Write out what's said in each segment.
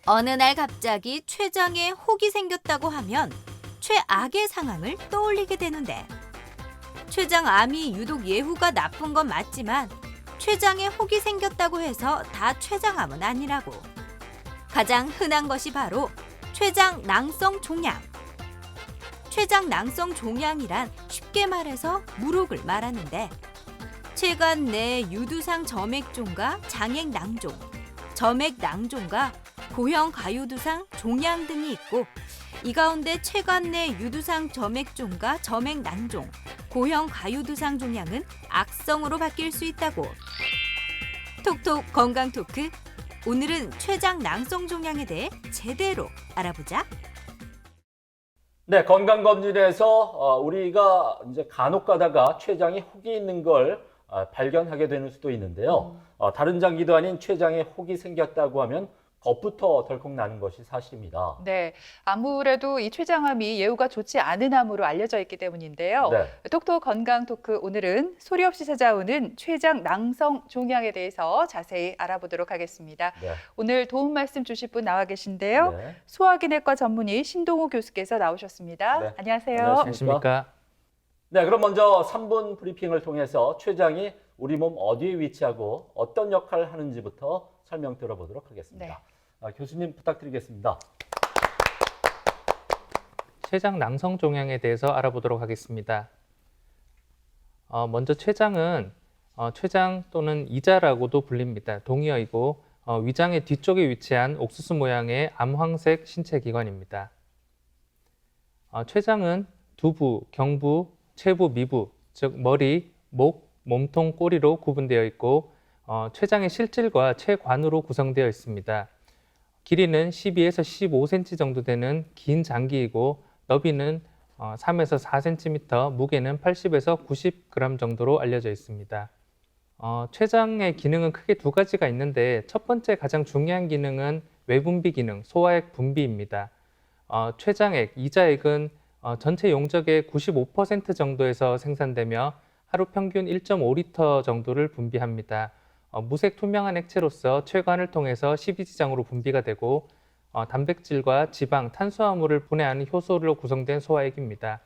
어느 날 갑자기 췌장에 혹이 생겼다고 하면 최악의 상황을 떠올리게 되는데 췌장암이 유독 예후가 나쁜 건 맞지만 췌장에 혹이 생겼다고 해서 다 췌장암은 아니라고. 가장 흔한 것이 바로 췌장 낭성 종양. 췌장 낭성 종양이란 쉽게 말해서 물혹을 말하는데 췌관 내 유두상 점액종과 장액 낭종, 점액 낭종과 고형 가유두상 종양 등이 있고 이 가운데 췌관 내 유두상 점액종과 점액 낭종, 고형 가유두상 종양은 악성으로 바뀔 수 있다고. 톡톡 건강 토크. 오늘은 췌장 낭성 종양에 대해 제대로 알아보자. 네, 건강검진에서 우리가 이제 간혹 가다가 췌장에 혹이 있는 걸 발견하게 되는 수도 있는데요. 다른 장기도 아닌 췌장에 혹이 생겼다고 하면 겁부터 덜컥 나는 것이 사실입니다. 네, 아무래도 이 췌장암이 예후가 좋지 않은 암으로 알려져 있기 때문인데요. 네. 톡톡 건강 토크 오늘은 소리 없이 찾아오는 췌장 낭성 종양에 대해서 자세히 알아보도록 하겠습니다. 네. 오늘 도움 말씀 주실 분 나와 계신데요. 네. 소화기내과 전문의 신동우 교수께서 나오셨습니다. 네. 안녕하세요. 안녕하십니까? 네, 그럼 먼저 3분 브리핑을 통해서 췌장이 우리 몸 어디에 위치하고 어떤 역할을 하는지부터 설명 들어보도록 하겠습니다. 교수님 부탁드리겠습니다. 췌장 낭성 종양에 대해서 알아보도록 하겠습니다. 먼저 췌장은 췌장 또는 이자라고도 불립니다. 동의어이고 위장의 뒤쪽에 위치한 옥수수 모양의 암황색 신체 기관입니다. 췌장은 두부, 경부, 최부, 미부, 즉 머리, 목, 몸통, 꼬리로 구분되어 있고 췌장의 실질과 췌관으로 구성되어 있습니다. 길이는 12에서 15cm 정도 되는 긴 장기이고 너비는 3에서 4cm, 무게는 80에서 90g 정도로 알려져 있습니다. 췌장의 기능은 크게 두 가지가 있는데 첫 번째 가장 중요한 기능은 외분비 기능, 소화액 분비입니다. 췌장액, 이자액은 전체 용적의 95% 정도에서 생산되며 하루 평균 1.5리터 정도를 분비합니다. 무색 투명한 액체로서 췌관을 통해서 십이지장으로 분비가 되고 단백질과 지방, 탄수화물을 분해하는 효소로 구성된 소화액입니다.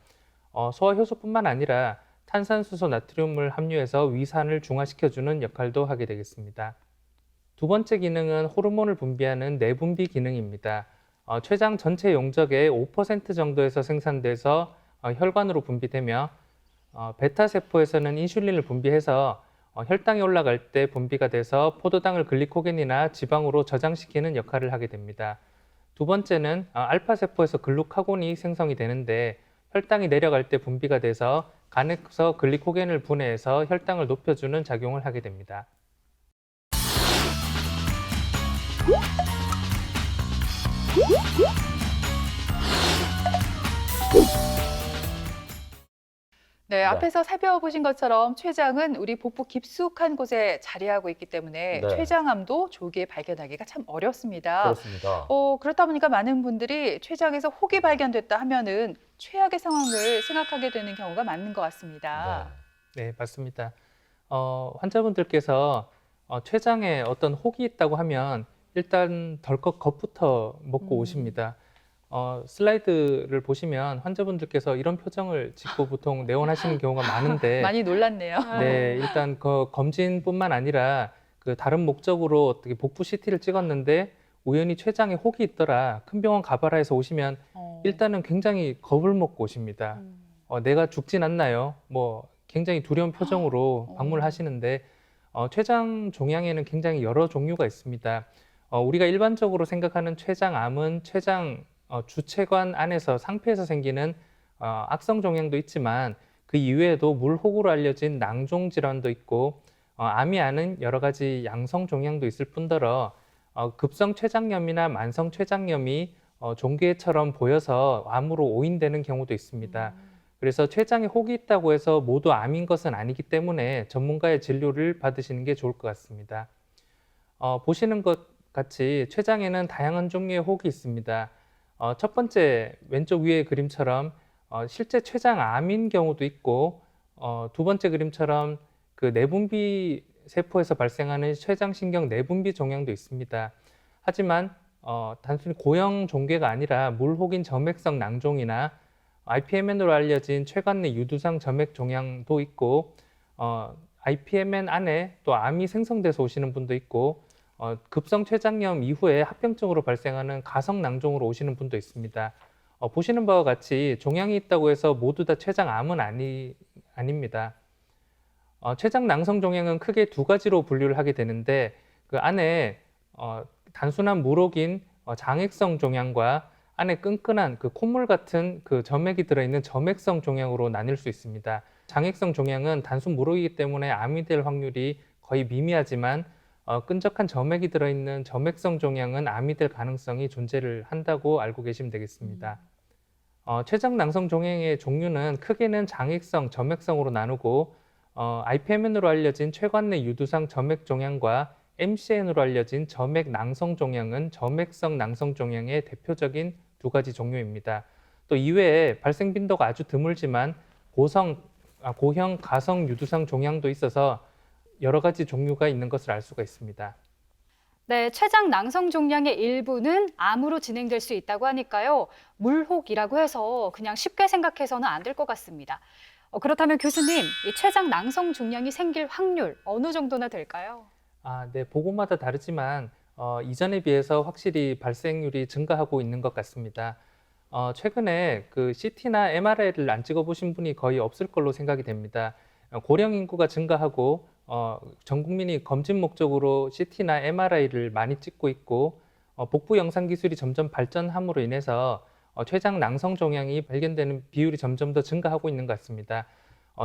소화 효소뿐만 아니라 탄산수소, 나트륨을 함유해서 위산을 중화시켜주는 역할도 하게 되겠습니다. 두 번째 기능은 호르몬을 분비하는 내분비 기능입니다. 췌장 전체 용적의 5% 정도에서 생산돼서 혈관으로 분비되며 베타세포에서는 인슐린을 분비해서 혈당이 올라갈 때 분비가 돼서 포도당을 글리코겐이나 지방으로 저장시키는 역할을 하게 됩니다. 두 번째는 알파세포에서 글루카곤이 생성이 되는데 혈당이 내려갈 때 분비가 돼서 간에서 글리코겐을 분해해서 혈당을 높여주는 작용을 하게 됩니다. 네, 앞에서 살펴보신 것처럼 췌장은 우리 복부 깊숙한 곳에 자리하고 있기 때문에 네. 췌장암도 조기에 발견하기가 참 어렵습니다. 그렇습니다. 그렇다 보니까 많은 분들이 췌장에서 혹이 발견됐다 하면은 최악의 상황을 생각하게 되는 경우가 많은 것 같습니다. 네, 맞습니다. 환자분들께서 췌장에 어떤 혹이 있다고 하면 일단 덜컥 겁부터 먹고 오십니다. 슬라이드를 보시면 환자분들께서 이런 표정을 짓고 보통 내원하시는 경우가 많은데 많이 놀랐네요. 네, 일단 그 검진뿐만 아니라 그 다른 목적으로 어떻게 복부 CT를 찍었는데 우연히 췌장에 혹이 있더라. 큰 병원 가봐라 해서 오시면 일단은 굉장히 겁을 먹고 오십니다. 내가 죽진 않나요? 뭐 굉장히 두려운 표정으로 방문을 하시는데 췌장 종양에는 굉장히 여러 종류가 있습니다. 우리가 일반적으로 생각하는 췌장암은 췌장 주체관 안에서 상피에서 생기는 악성 종양도 있지만 그 이외에도 물혹으로 알려진 낭종 질환도 있고 암이 아닌 여러 가지 양성 종양도 있을 뿐더러 급성 췌장염이나 만성 췌장염이 종괴처럼 보여서 암으로 오인되는 경우도 있습니다. 그래서 췌장에 혹이 있다고 해서 모두 암인 것은 아니기 때문에 전문가의 진료를 받으시는 게 좋을 것 같습니다. 보시는 것 같이 췌장에는 다양한 종류의 혹이 있습니다. 첫 번째 왼쪽 위의 그림처럼 실제 췌장암인 경우도 있고 두 번째 그림처럼 그 내분비 세포에서 발생하는 췌장신경 내분비 종양도 있습니다. 하지만 단순히 고형 종괴가 아니라 물혹인 점액성 낭종이나 IPMN으로 알려진 최관내 유두상 점액 종양도 있고 IPMN 안에 또 암이 생성돼서 오시는 분도 있고 급성 췌장염 이후에 합병증으로 발생하는 가성 낭종으로 오시는 분도 있습니다. 보시는 바와 같이 종양이 있다고 해서 모두 다 췌장암은 아닙니다. 췌장 낭성 종양은 크게 두 가지로 분류를 하게 되는데 그 안에 단순한 물혹인 장액성 종양과 안에 끈끈한 그 콧물 같은 그 점액이 들어있는 점액성 종양으로 나뉠 수 있습니다. 장액성 종양은 단순 물혹이기 때문에 암이 될 확률이 거의 미미하지만 끈적한 점액이 들어있는 점액성 종양은 암이 될 가능성이 존재를 한다고 알고 계시면 되겠습니다. 췌장 낭성 종양의 종류는 크게는 장액성, 점액성으로 나누고 IPMN으로 알려진 최관내 유두상 점액 종양과 MCN으로 알려진 점액 낭성 종양은 점액성 낭성 종양의 대표적인 두 가지 종류입니다. 또 이외에 발생 빈도가 아주 드물지만 고형 가성 유두상 종양도 있어서 여러 가지 종류가 있는 것을 알 수가 있습니다. 네, 췌장 낭성 종양의 일부는 암으로 진행될 수 있다고 하니까요. 물혹이라고 해서 그냥 쉽게 생각해서는 안 될 것 같습니다. 그렇다면 교수님, 이 췌장 낭성 종양이 생길 확률 어느 정도나 될까요? 네, 보고마다 다르지만 이전에 비해서 확실히 발생률이 증가하고 있는 것 같습니다. 최근에 그 CT나 MRI를 안 찍어보신 분이 거의 없을 걸로 생각이 됩니다. 고령 인구가 증가하고 전 국민이 검진 목적으로 CT나 MRI를 많이 찍고 있고 복부 영상 기술이 점점 발전함으로 인해서 췌장 낭성 종양이 발견되는 비율이 점점 더 증가하고 있는 것 같습니다.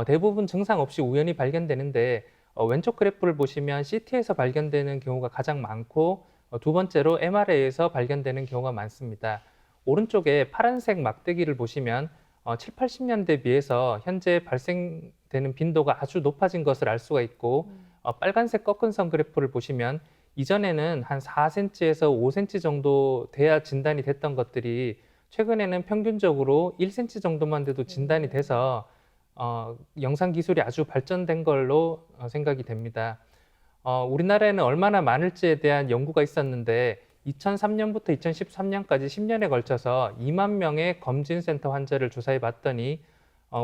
대부분 증상 없이 우연히 발견되는데 왼쪽 그래프를 보시면 CT에서 발견되는 경우가 가장 많고 두 번째로 MRI에서 발견되는 경우가 많습니다. 오른쪽에 파란색 막대기를 보시면 7, 80년대 비해서 현재 발생되는 빈도가 아주 높아진 것을 알 수가 있고 빨간색 꺾은 선 그래프를 보시면 이전에는 한 4cm에서 5cm 정도 돼야 진단이 됐던 것들이 최근에는 평균적으로 1cm 정도만 돼도 진단이 돼서 영상 기술이 아주 발전된 걸로 생각이 됩니다. 우리나라에는 얼마나 많을지에 대한 연구가 있었는데 2003년부터 2013년까지 10년에 걸쳐서 2만 명의 검진센터 환자를 조사해 봤더니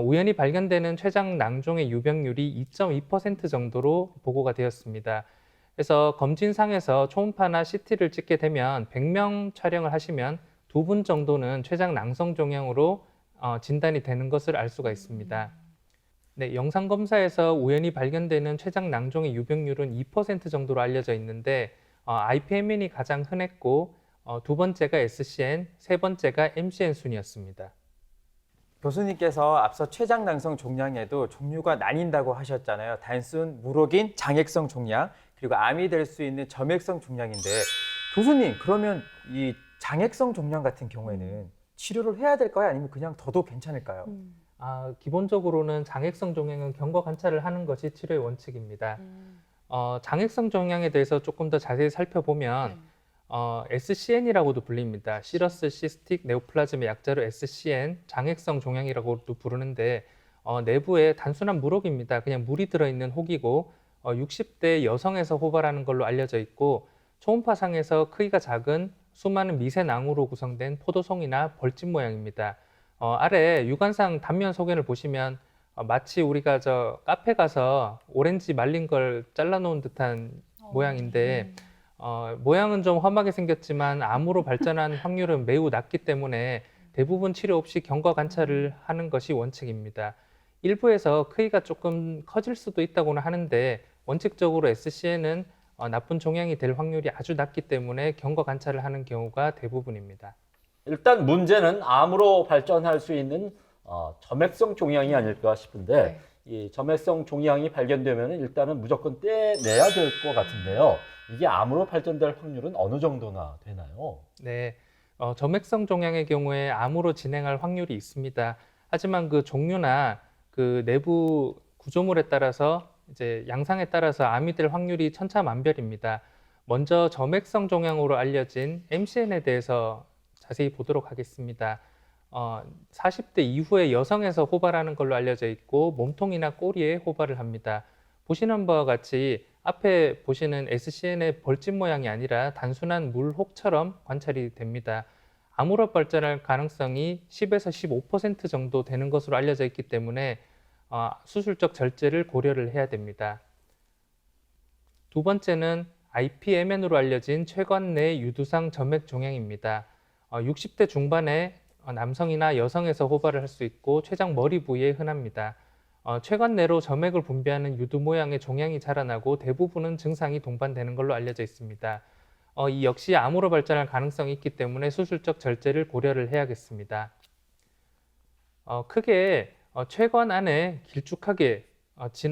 우연히 발견되는 췌장 낭종의 유병률이 2.2% 정도로 보고가 되었습니다. 그래서 검진상에서 초음파나 CT를 찍게 되면 100명 촬영을 하시면 2분 정도는 췌장 낭성 종양으로 진단이 되는 것을 알 수가 있습니다. 네, 영상 검사에서 우연히 발견되는 췌장 낭종의 유병률은 2% 정도로 알려져 있는데 IPMN이 가장 흔했고 두 번째가 SCN, 세 번째가 MCN 순이었습니다. 교수님께서 앞서 췌장 낭성 종양에도 종류가 나뉜다고 하셨잖아요. 단순 물혹인 장액성 종양, 그리고 암이 될 수 있는 점액성 종양인데 교수님, 그러면 이 장액성 종양 같은 경우에는 치료를 해야 될까요? 아니면 그냥 둬도 괜찮을까요? 기본적으로는 장액성 종양은 경과 관찰을 하는 것이 치료의 원칙입니다. 장액성 종양에 대해서 조금 더 자세히 살펴보면 SCN이라고도 불립니다. 시러스 시스틱 네오플라즘의 약자로 SCN, 장액성 종양이라고도 부르는데 내부에 단순한 물혹입니다. 그냥 물이 들어있는 혹이고 60대 여성에서 호발하는 걸로 알려져 있고 초음파상에서 크기가 작은 수많은 미세낭으로 구성된 포도송이나 벌집 모양입니다. 아래 육안상 단면 소견을 보시면 마치 우리가 카페 가서 오렌지 말린 걸 잘라놓은 듯한 모양인데 모양은 좀 험하게 생겼지만 암으로 발전한 확률은 매우 낮기 때문에 대부분 치료 없이 경과 관찰을 하는 것이 원칙입니다. 일부에서 크기가 조금 커질 수도 있다고는 하는데 원칙적으로 SCN은 나쁜 종양이 될 확률이 아주 낮기 때문에 경과 관찰을 하는 경우가 대부분입니다. 일단 문제는 암으로 발전할 수 있는 점액성 종양이 아닐까 싶은데 이 점액성 종양이 발견되면 일단은 무조건 떼내야 될 것 같은데요. 이게 암으로 발전될 확률은 어느 정도나 되나요? 네, 점액성 종양의 경우에 암으로 진행할 확률이 있습니다. 하지만 그 종류나 그 내부 구조물에 따라서 이제 양상에 따라서 암이 될 확률이 천차만별입니다. 먼저 점액성 종양으로 알려진 MCN에 대해서 자세히 보도록 하겠습니다. 40대 이후에 여성에서 호발하는 걸로 알려져 있고 몸통이나 꼬리에 호발을 합니다. 보시는 바와 같이 앞에 보시는 SCN의 벌집 모양이 아니라 단순한 물혹처럼 관찰이 됩니다. 암으로 발전할 가능성이 10에서 15% 정도 되는 것으로 알려져 있기 때문에 수술적 절제를 고려를 해야 됩니다. 두 번째는 IPMN으로 알려진 최관 내 유두상 점액 종양입니다. 60대 중반의 남성이나 여성에서 호발을 할 수 있고 췌장 머리 부위에 흔합니다. 최관 내로 점액을 분비하는 유두 모양의 종양이 자라나고 대부분은 증상이 동반되는 걸로 알려져 있습니다. 이 역시 암으로 발전할 가능성이 있기 때문에 수술적 절제를 고려를 해야겠습니다. 크게 췌관 안에 길쭉하게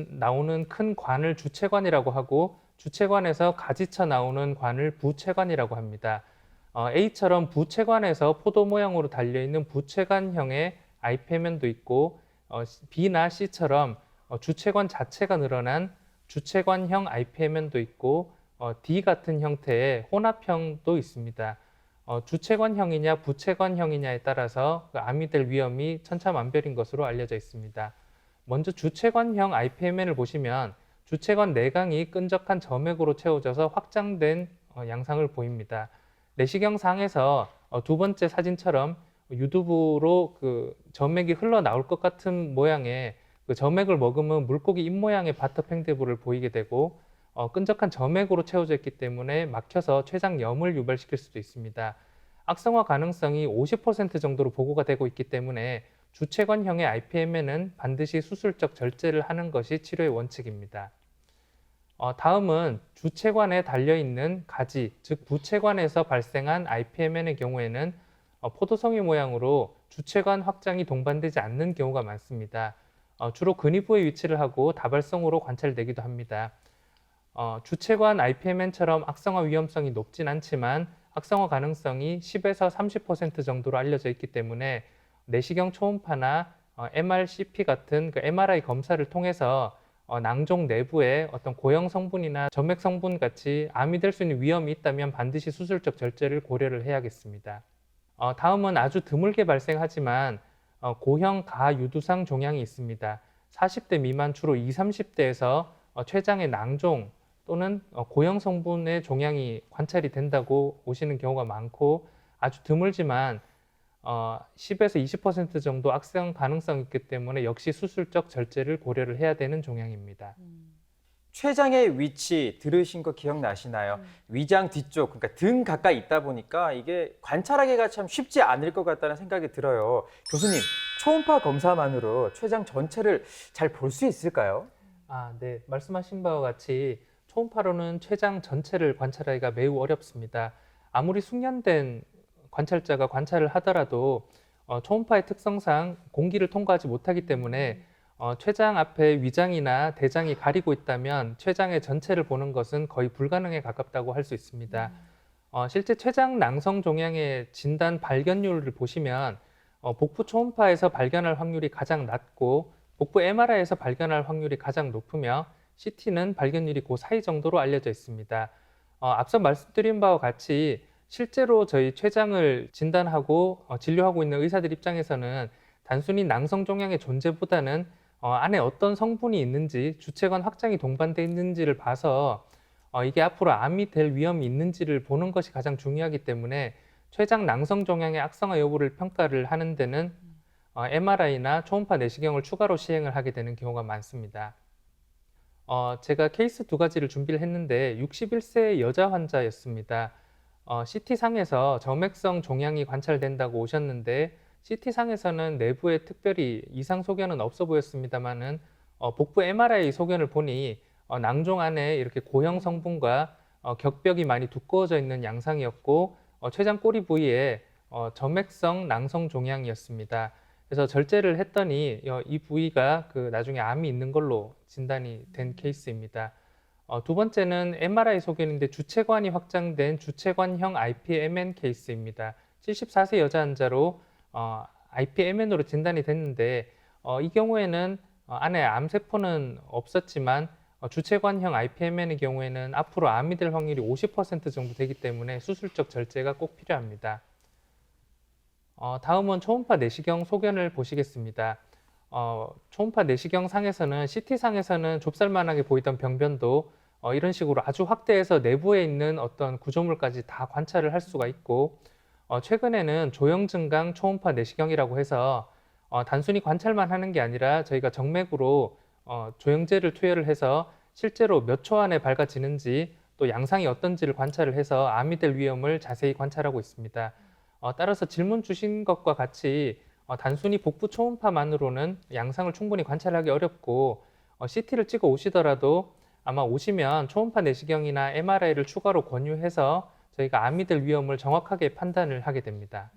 나오는 큰 관을 주췌관이라고 하고 주췌관에서 가지쳐 나오는 관을 부췌관이라고 합니다. A처럼 부췌관에서 포도 모양으로 달려있는 부췌관형의 IPMN도 있고 B나 C처럼 주췌관 자체가 늘어난 주췌관형 IPMN도 있고 D 같은 형태의 혼합형도 있습니다. 주췌관형이냐 부췌관형이냐에 따라서 암이 될 위험이 천차만별인 것으로 알려져 있습니다. 먼저 주췌관형 IPMN을 보시면 주췌관 내강이 끈적한 점액으로 채워져서 확장된 양상을 보입니다. 내시경상에서 두 번째 사진처럼 유두부로 그 점액이 흘러나올 것 같은 모양의 그 점액을 머금은 물고기 입 모양의 바터팽대부를 보이게 되고 끈적한 점액으로 채워져 있기 때문에 막혀서 췌장염을 유발시킬 수도 있습니다. 악성화 가능성이 50% 정도로 보고가 되고 있기 때문에 주췌관형의 IPMN은 반드시 수술적 절제를 하는 것이 치료의 원칙입니다. 다음은 주췌관에 달려있는 가지, 즉 부췌관에서 발생한 IPMN의 경우에는 포도송이 모양으로 주췌관 확장이 동반되지 않는 경우가 많습니다. 주로 근위부에 위치를 하고 다발성으로 관찰되기도 합니다. 주췌관 IPMN처럼 악성화 위험성이 높진 않지만 악성화 가능성이 10에서 30% 정도로 알려져 있기 때문에 내시경 초음파나 MRCP 같은 그 MRI 검사를 통해서 낭종 내부에 어떤 고형 성분이나 점액 성분 같이 암이 될 수 있는 위험이 있다면 반드시 수술적 절제를 고려를 해야겠습니다. 다음은 아주 드물게 발생하지만 고형 가유두상 종양이 있습니다. 40대 미만 주로 20, 30대에서 췌장의 낭종 또는 고형 성분의 종양이 관찰이 된다고 오시는 경우가 많고 아주 드물지만 10에서 20% 정도 악성 가능성이 있기 때문에 역시 수술적 절제를 고려를 해야 되는 종양입니다. 췌장의 위치 들으신 거 기억나시나요? 위장 뒤쪽, 그러니까 등 가까이 있다 보니까 이게 관찰하기가 참 쉽지 않을 것 같다는 생각이 들어요. 교수님, 초음파 검사만으로 췌장 전체를 잘 볼 수 있을까요? 네. 말씀하신 바와 같이 초음파로는 췌장 전체를 관찰하기가 매우 어렵습니다. 아무리 숙련된 관찰자가 관찰을 하더라도 초음파의 특성상 공기를 통과하지 못하기 때문에 췌장 앞에 위장이나 대장이 가리고 있다면 췌장의 전체를 보는 것은 거의 불가능에 가깝다고 할 수 있습니다. 실제 췌장 낭성 종양의 진단 발견율을 보시면 복부 초음파에서 발견할 확률이 가장 낮고 복부 MRI에서 발견할 확률이 가장 높으며 CT는 발견율이 그 사이 정도로 알려져 있습니다. 앞서 말씀드린 바와 같이 실제로 저희 췌장을 진단하고 진료하고 있는 의사들 입장에서는 단순히 낭성 종양의 존재보다는 안에 어떤 성분이 있는지, 주체관 확장이 동반되어 있는지를 봐서 이게 앞으로 암이 될 위험이 있는지를 보는 것이 가장 중요하기 때문에 췌장 낭성 종양의 악성화 여부를 평가를 하는 데는 MRI나 초음파 내시경을 추가로 시행을 하게 되는 경우가 많습니다. 제가 케이스 두 가지를 준비를 했는데 61세 여자 환자였습니다. CT상에서 점액성 종양이 관찰된다고 오셨는데 CT상에서는 내부에 특별히 이상 소견은 없어 보였습니다만은 복부 MRI 소견을 보니 낭종 안에 이렇게 고형 성분과 격벽이 많이 두꺼워져 있는 양상이었고 췌장 꼬리 부위에 점액성 낭성 종양이었습니다. 그래서 절제를 했더니 이 부위가 나중에 암이 있는 걸로 진단이 된 케이스입니다. 두 번째는 MRI 소견인데 주체관이 확장된 주체관형 IPMN 케이스입니다. 74세 여자 환자로 IPMN으로 진단이 됐는데 이 경우에는 안에 암세포는 없었지만 주체관형 IPMN의 경우에는 앞으로 암이 될 확률이 50% 정도 되기 때문에 수술적 절제가 꼭 필요합니다. 다음은 초음파 내시경 소견을 보시겠습니다. 초음파 내시경 상에서는 CT 상에서는 좁쌀만하게 보이던 병변도 이런 식으로 아주 확대해서 내부에 있는 어떤 구조물까지 다 관찰을 할 수가 있고 최근에는 조형 증강 초음파 내시경이라고 해서 단순히 관찰만 하는 게 아니라 저희가 정맥으로 조형제를 투여를 해서 실제로 몇 초 안에 밝아지는지 또 양상이 어떤지를 관찰을 해서 암이 될 위험을 자세히 관찰하고 있습니다. 따라서 질문 주신 것과 같이 단순히 복부 초음파만으로는 양상을 충분히 관찰하기 어렵고 CT를 찍어 오시더라도 아마 오시면 초음파 내시경이나 MRI를 추가로 권유해서 저희가 암이 될 위험을 정확하게 판단을 하게 됩니다.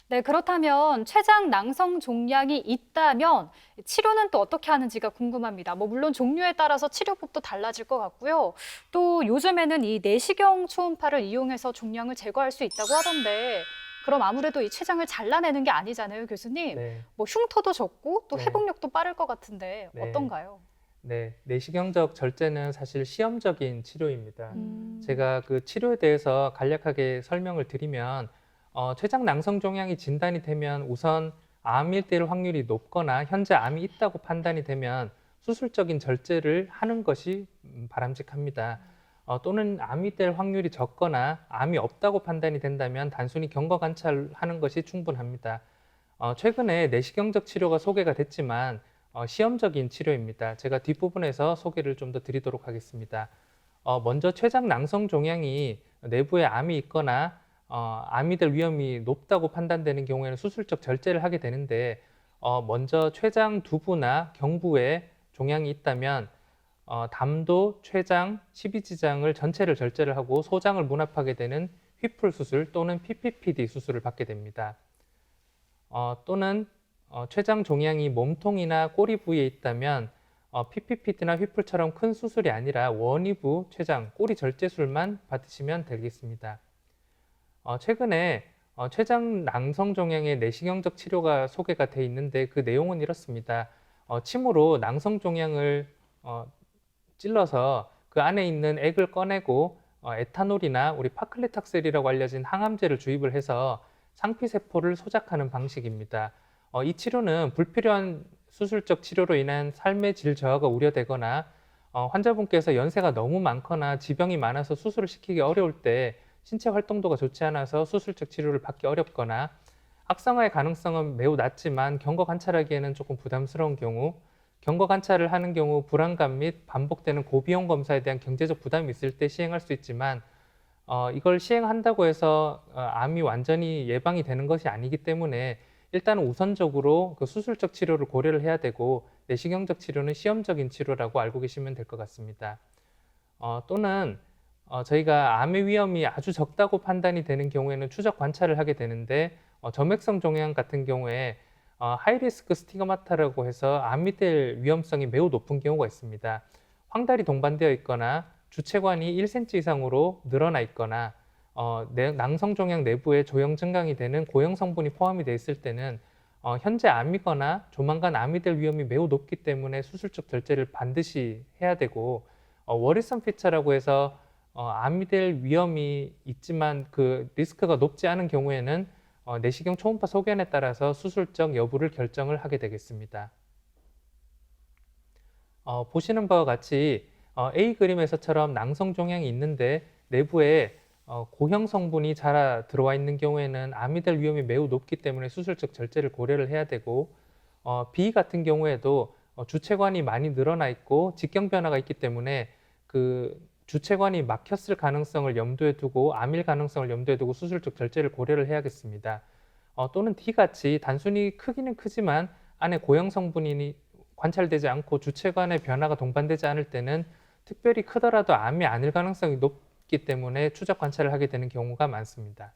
네, 그렇다면 췌장 낭성 종양이 있다면 치료는 또 어떻게 하는지가 궁금합니다. 물론 종류에 따라서 치료법도 달라질 것 같고요. 또 요즘에는 이 내시경 초음파를 이용해서 종양을 제거할 수 있다고 하던데 그럼 아무래도 이 췌장을 잘라내는 게 아니잖아요, 교수님. 네. 흉터도 적고 또 네. 회복력도 빠를 것 같은데 네. 어떤가요? 네, 내시경적 절제는 사실 시험적인 치료입니다. 제가 그 치료에 대해서 간략하게 설명을 드리면 췌장 낭성 종양이 진단이 되면 우선 암일 될 확률이 높거나 현재 암이 있다고 판단이 되면 수술적인 절제를 하는 것이 바람직합니다. 또는 암이 될 확률이 적거나 암이 없다고 판단이 된다면 단순히 경과 관찰하는 것이 충분합니다. 최근에 내시경적 치료가 소개가 됐지만 시험적인 치료입니다. 제가 뒷부분에서 소개를 좀 더 드리도록 하겠습니다. 먼저 췌장 낭성 종양이 내부에 암이 있거나 암이 될 위험이 높다고 판단되는 경우에는 수술적 절제를 하게 되는데 먼저 췌장 두부나 경부에 종양이 있다면 담도, 췌장, 십이지장을 전체를 절제를 하고 소장을 문합하게 되는 휘플 수술 또는 PPPD 수술을 받게 됩니다. 또는 췌장 종양이 몸통이나 꼬리 부위에 있다면 PPPD나 휘플처럼 큰 수술이 아니라 원위부 췌장, 꼬리 절제술만 받으시면 되겠습니다. 최근에 췌장 낭성 종양의 내시경적 치료가 소개가 돼 있는데 그 내용은 이렇습니다. 침으로 낭성 종양을 찔러서 그 안에 있는 액을 꺼내고 에탄올이나 우리 파클레탁셀이라고 알려진 항암제를 주입을 해서 상피세포를 소작하는 방식입니다. 이 치료는 불필요한 수술적 치료로 인한 삶의 질 저하가 우려되거나 환자분께서 연세가 너무 많거나 지병이 많아서 수술을 시키기 어려울 때 신체 활동도가 좋지 않아서 수술적 치료를 받기 어렵거나 악성화의 가능성은 매우 낮지만 경과 관찰하기에는 조금 부담스러운 경우, 경과 관찰을 하는 경우 불안감 및 반복되는 고비용 검사에 대한 경제적 부담이 있을 때 시행할 수 있지만 이걸 시행한다고 해서 암이 완전히 예방이 되는 것이 아니기 때문에 일단은 우선적으로 그 수술적 치료를 고려를 해야 되고 내시경적 치료는 시험적인 치료라고 알고 계시면 될 것 같습니다. 또는 저희가 암의 위험이 아주 적다고 판단이 되는 경우에는 추적 관찰을 하게 되는데 점액성 종양 같은 경우에 하이리스크 스티그마타라고 해서 암이 될 위험성이 매우 높은 경우가 있습니다. 황달이 동반되어 있거나 주체관이 1cm 이상으로 늘어나 있거나 낭성 종양 내부에 조형 증강이 되는 고형 성분이 포함이 되어 있을 때는 현재 암이거나 조만간 암이 될 위험이 매우 높기 때문에 수술적 절제를 반드시 해야 되고 워리슨 피처라고 해서 암이 될 위험이 있지만 그 리스크가 높지 않은 경우에는 내시경 초음파 소견에 따라서 수술적 여부를 결정을 하게 되겠습니다. 보시는 바와 같이 A 그림에서처럼 낭성 종양이 있는데 내부에 고형 성분이 자라 들어와 있는 경우에는 암이 될 위험이 매우 높기 때문에 수술적 절제를 고려를 해야 되고 B 같은 경우에도 주체관이 많이 늘어나 있고 직경 변화가 있기 때문에 그 주체관이 막혔을 가능성을 염두에 두고 암일 가능성을 염두에 두고 수술적 절제를 고려를 해야겠습니다. 또는 D같이 단순히 크기는 크지만 안에 고형 성분이 관찰되지 않고 주체관의 변화가 동반되지 않을 때는 특별히 크더라도 암이 아닐 가능성이 높기 때문에 추적 관찰을 하게 되는 경우가 많습니다.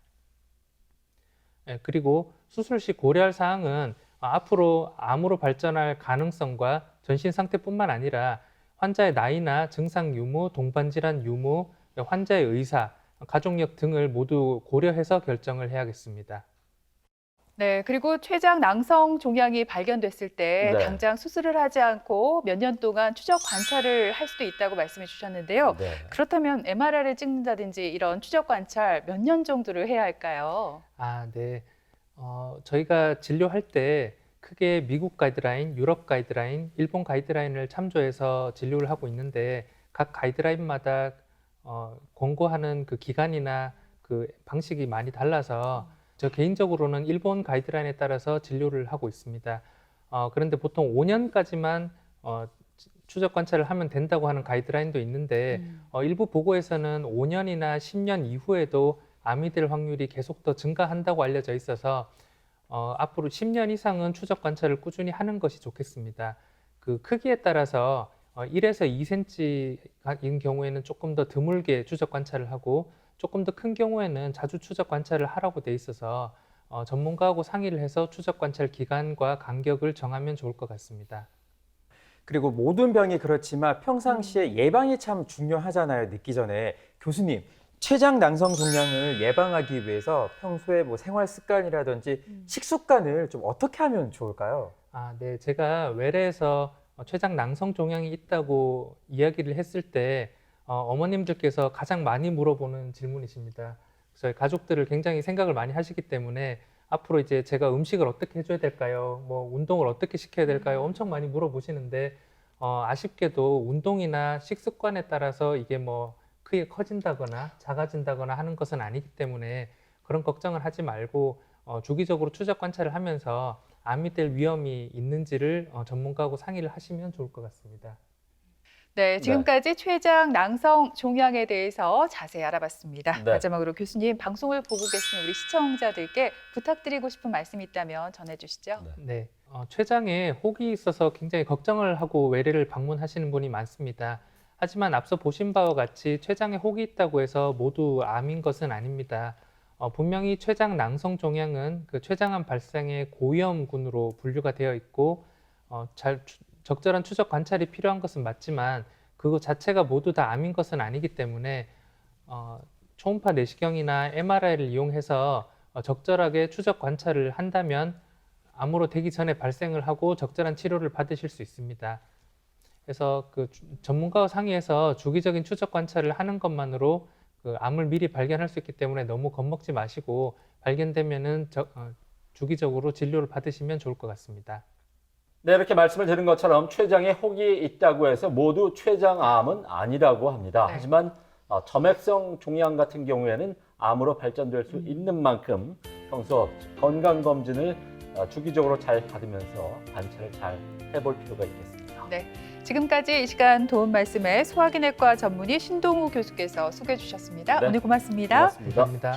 그리고 수술 시 고려할 사항은 앞으로 암으로 발전할 가능성과 전신 상태뿐만 아니라 환자의 나이나 증상 유무, 동반질환 유무, 환자의 의사, 가족력 등을 모두 고려해서 결정을 해야겠습니다. 네, 그리고 췌장 낭성 종양이 발견됐을 때 네. 당장 수술을 하지 않고 몇 년 동안 추적 관찰을 할 수도 있다고 말씀해 주셨는데요. 네. 그렇다면 MRI를 찍는다든지 이런 추적 관찰 몇 년 정도를 해야 할까요? 네. 저희가 진료할 때 크게 미국 가이드라인, 유럽 가이드라인, 일본 가이드라인을 참조해서 진료를 하고 있는데 각 가이드라인마다 권고하는 그 기간이나 그 방식이 많이 달라서 저 개인적으로는 일본 가이드라인에 따라서 진료를 하고 있습니다. 그런데 보통 5년까지만 추적 관찰을 하면 된다고 하는 가이드라인도 있는데 일부 보고에서는 5년이나 10년 이후에도 암이 될 확률이 계속 더 증가한다고 알려져 있어서 앞으로 10년 이상은 추적 관찰을 꾸준히 하는 것이 좋겠습니다. 그 크기에 따라서 1에서 2cm인 경우에는 조금 더 드물게 추적 관찰을 하고 조금 더 큰 경우에는 자주 추적 관찰을 하라고 돼 있어서 전문가하고 상의를 해서 추적 관찰 기간과 간격을 정하면 좋을 것 같습니다. 그리고 모든 병이 그렇지만 평상시에 예방이 참 중요하잖아요. 늦기 전에. 교수님, 췌장 낭성 종양을 예방하기 위해서 평소에 뭐 생활 습관이라든지 식습관을 좀 어떻게 하면 좋을까요? 네. 제가 외래에서 췌장 낭성 종양이 있다고 이야기를 했을 때 어머님들께서 가장 많이 물어보는 질문이십니다. 저희 가족들을 굉장히 생각을 많이 하시기 때문에 앞으로 이제 제가 음식을 어떻게 해줘야 될까요? 뭐 운동을 어떻게 시켜야 될까요? 엄청 많이 물어보시는데 아쉽게도 운동이나 식습관에 따라서 이게 뭐 크게 커진다거나 작아진다거나 하는 것은 아니기 때문에 그런 걱정을 하지 말고 주기적으로 추적 관찰을 하면서 암이 될 위험이 있는지를 전문가하고 상의를 하시면 좋을 것 같습니다. 네, 지금까지 췌장 낭성 종양에 대해서 자세히 알아봤습니다. 네. 마지막으로 교수님, 방송을 보고 계신 우리 시청자들께 부탁드리고 싶은 말씀이 있다면 전해주시죠. 네, 췌장에 혹이 있어서 굉장히 걱정을 하고 외래를 방문하시는 분이 많습니다. 하지만 앞서 보신 바와 같이 췌장에 혹이 있다고 해서 모두 암인 것은 아닙니다. 분명히 췌장 낭성 종양은 그 췌장암 발생의 고위험군으로 분류가 되어 있고 적절한 추적 관찰이 필요한 것은 맞지만 그거 자체가 모두 다 암인 것은 아니기 때문에 초음파 내시경이나 MRI를 이용해서 적절하게 추적 관찰을 한다면 암으로 되기 전에 발생을 하고 적절한 치료를 받으실 수 있습니다. 그래서 그 전문가와 상의해서 주기적인 추적 관찰을 하는 것만으로 그 암을 미리 발견할 수 있기 때문에 너무 겁먹지 마시고 발견되면은 주기적으로 진료를 받으시면 좋을 것 같습니다. 네, 이렇게 말씀을 드린 것처럼 췌장에 혹이 있다고 해서 모두 췌장암은 아니라고 합니다. 네. 하지만 점액성 종양 같은 경우에는 암으로 발전될 수 있는 만큼 평소 건강검진을 주기적으로 잘 받으면서 관찰을 잘 해볼 필요가 있겠습니다. 네, 지금까지 이 시간 도움 말씀에 소화기내과 전문의 신동우 교수께서 소개해 주셨습니다. 네. 오늘 고맙습니다. 고맙습니다. 감사합니다.